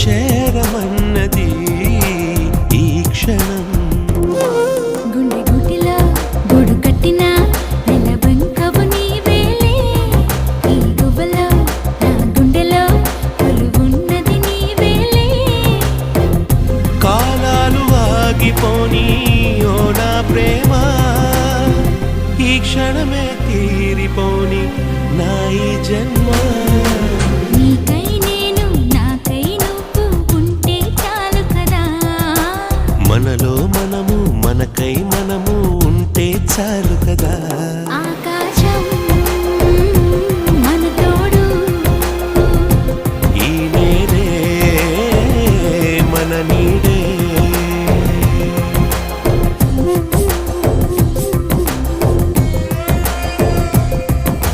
చేరమన్నది ఈ క్షణం. గుండె గుటిలో గూడు కట్టిన నెలవంకవు నీవేలే, ఈ గువ్వలో నా గుండెలో కొలువున్నది నీవేలే. కాలాలు ఆగిపోని ఓ నా ప్రేమ, ఈ క్షణమే తీరిపోని నా ఈ జన్మ.